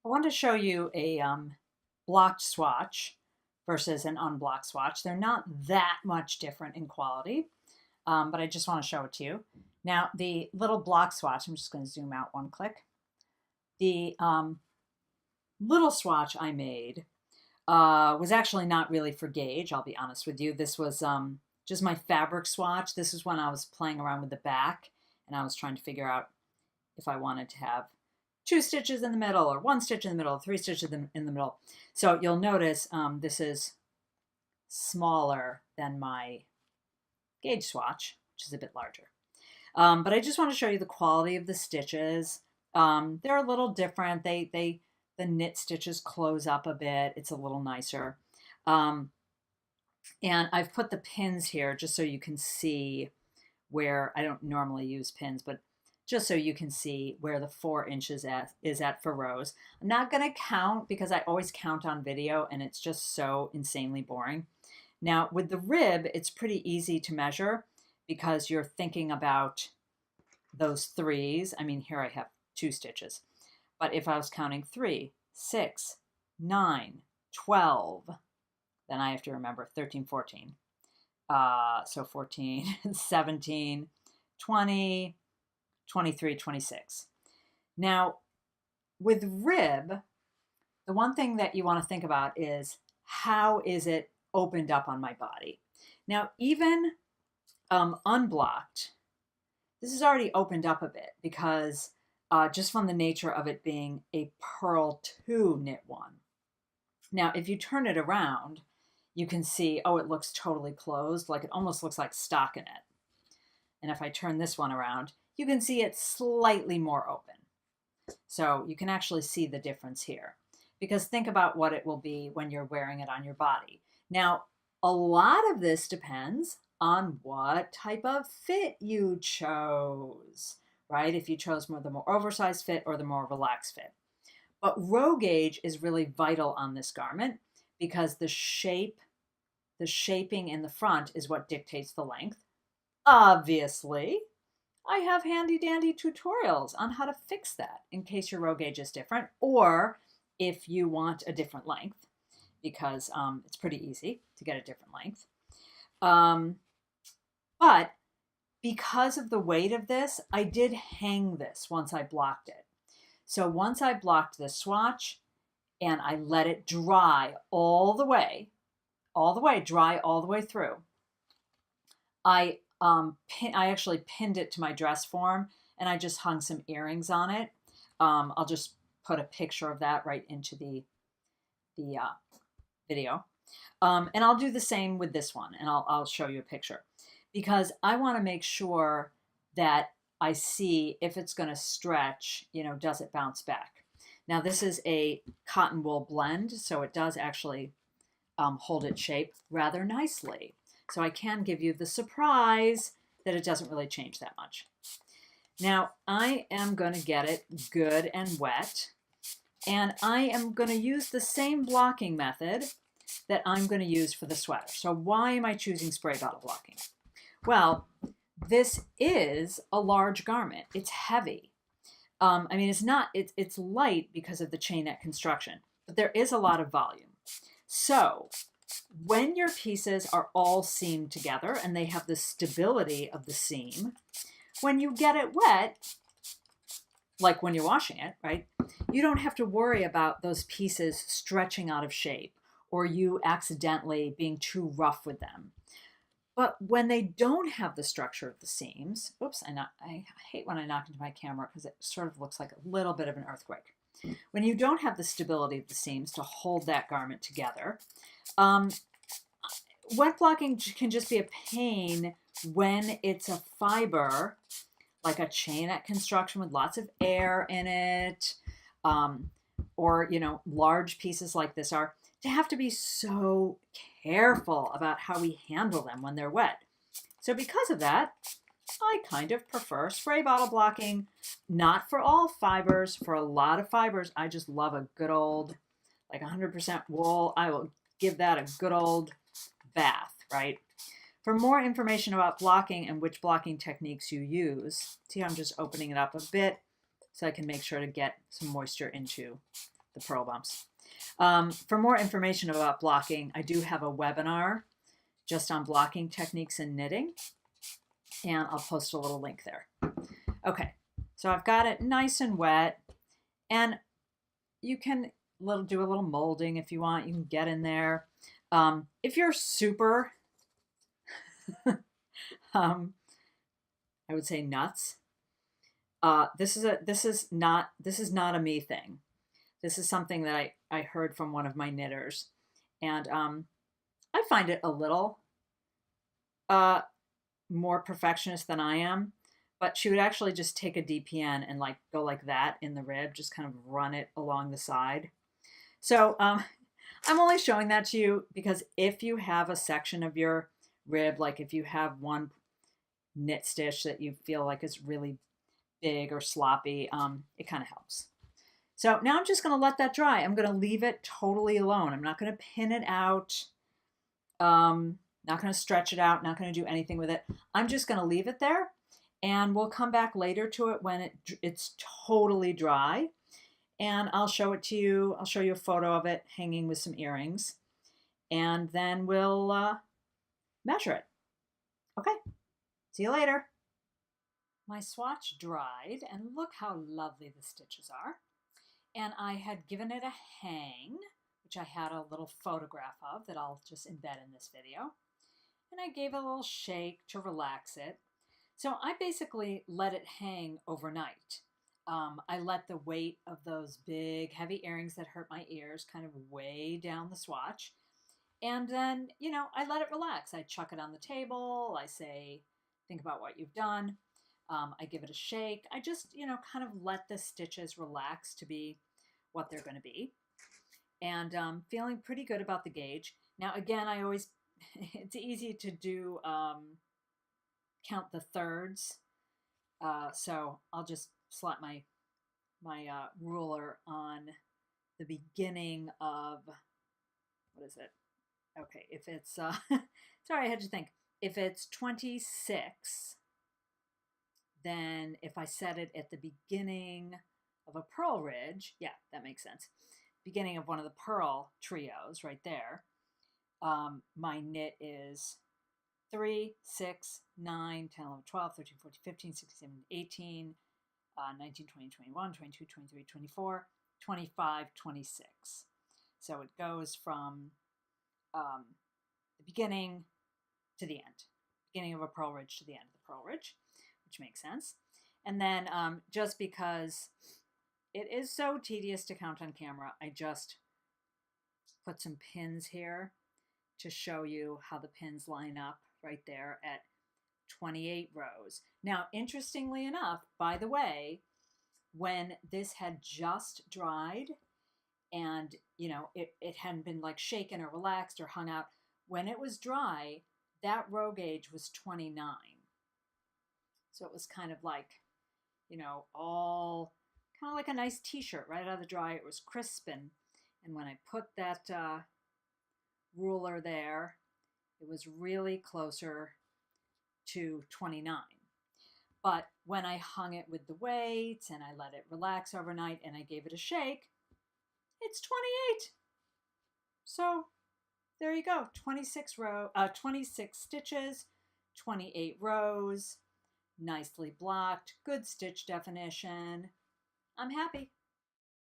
I want to show you a blocked swatch versus an unblocked swatch. They're not that much different in quality, but I just want to show it to you. Now, the little block swatch, I'm just going to zoom out one click. The little swatch I made was actually not really for gauge, I'll be honest with you. This was just my fabric swatch. This is when I was playing around with the back and I was trying to figure out if I wanted to have 2 stitches in the middle or 1 stitch in the middle, 3 stitches in the middle. So you'll notice this is smaller than my gauge swatch, which is a bit larger. But I just want to show you the quality of the stitches. They're a little different. The knit stitches close up a bit. It's a little nicer. And I've put the pins here just so you can see where, I don't normally use pins, but just so you can see where the 4 inches is at for rows. I'm not going to count because I always count on video and it's just so insanely boring. Now with the rib, it's pretty easy to measure because you're thinking about those 3s. I mean, here I have 2 stitches, but if I was counting 3, 6, 9, 12, then I have to remember 13, 14. So 14, 17, 20, 23, 26. Now, with rib, the one thing that you want to think about is how is it opened up on my body? Now, even unblocked, this is already opened up a bit because just from the nature of it being a purl 2 knit one. Now, if you turn it around, you can see, oh, it looks totally closed, like it almost looks like stockinette. And if I turn this one around, you can see it's slightly more open. So you can actually see the difference here because think about what it will be when you're wearing it on your body. Now, a lot of this depends on what type of fit you chose, right? If you chose the more oversized fit or the more relaxed fit. But row gauge is really vital on this garment because the shaping in the front is what dictates the length. Obviously, I have handy dandy tutorials on how to fix that in case your row gauge is different or if you want a different length because it's pretty easy to get a different length. But because of the weight of this, I did hang this once I blocked it. So once I blocked this swatch and I let it dry all the way, dry all the way through, I actually pinned it to my dress form and I just hung some earrings on it. I'll just put a picture of that right into the video. And I'll do the same with this one and I'll show you a picture because I want to make sure that I see if it's going to stretch, does it bounce back? Now this is a cotton wool blend, so it does actually hold its shape rather nicely. So I can give you the surprise that it doesn't really change that much. Now I am going to get it good and wet, and I am going to use the same blocking method that I'm going to use for the sweater. So why am I choosing spray bottle blocking? Well, this is a large garment. It's heavy. I mean, it's light because of the chainette construction, but there is a lot of volume. So when your pieces are all seamed together and they have the stability of the seam, when you get it wet, like when you're washing it, right, you don't have to worry about those pieces stretching out of shape or you accidentally being too rough with them. But when they don't have the structure of the seams, oops, I hate when I knock into my camera because it sort of looks like a little bit of an earthquake. When you don't have the stability of the seams to hold that garment together, wet blocking can just be a pain when it's a fiber, like a chainette construction with lots of air in it, or, large pieces like this are, to have to be so careful about how we handle them when they're wet. So because of that, I kind of prefer spray bottle blocking, not for all fibers. For a lot of fibers, I just love a good old, like 100% wool. I will give that a good old bath, right? For more information about blocking and which blocking techniques you use, see how I'm just opening it up a bit so I can make sure to get some moisture into the pearl bumps. For more information about blocking, I do have a webinar just on blocking techniques in knitting, and I'll post a little link there. Okay, so I've got it nice and wet, and you can do a little molding if you want. You can get in there. If you're super, I would say nuts. This is not a me thing. This is something that I heard from one of my knitters, and I find it a little more perfectionist than I am. But she would actually just take a DPN and like go like that in the rib, just kind of run it along the side. So I'm only showing that to you because if you have a section of your rib, like if you have one knit stitch that you feel like is really big or sloppy, it kind of helps. So now I'm just going to let that dry. I'm going to leave it totally alone. I'm not going to pin it out. Not going to stretch it out. Not going to do anything with it. I'm just going to leave it there. And we'll come back later to it when it's totally dry. And I'll show it to you. I'll show you a photo of it hanging with some earrings. And then we'll measure it. Okay, see you later. My swatch dried, and look how lovely the stitches are. And I had given it a hang, which I had a little photograph of that I'll just embed in this video. And I gave it a little shake to relax it. So I basically let it hang overnight. I let the weight of those big, heavy earrings that hurt my ears kind of weigh down the swatch. And then, I let it relax. I chuck it on the table. I say, think about what you've done. I give it a shake. I just, kind of let the stitches relax to be what they're going to be. And feeling pretty good about the gauge. Now, again, it's easy to do, count the thirds. So I'll just slot my ruler on the beginning of, what is it? Okay, if it's, sorry, I had to think. If it's 26, then if I set it at the beginning of a purl ridge, yeah, that makes sense. Beginning of one of the purl trios right there, my knit is 3, 6, 9, 10, 11, 12, 13, 14, 15, 16, 17, 18, 19, 20, 21, 22, 23, 24, 25, 26. So it goes from the beginning to the end. Beginning of a purl ridge to the end of the purl ridge, which makes sense. And then just because it is so tedious to count on camera, I just put some pins here to show you how the pins line up right there at 28 rows. Now, interestingly enough, by the way, when this had just dried and, it hadn't been like shaken or relaxed or hung out, when it was dry, that row gauge was 29. So it was kind of like, all kind of like a nice t-shirt right out of the dryer. It was crisp, and when I put that ruler there, it was really closer to 29. But when I hung it with the weights and I let it relax overnight and I gave it a shake, it's 28. So there you go. 26 stitches, 28 rows, nicely blocked, good stitch definition. I'm happy.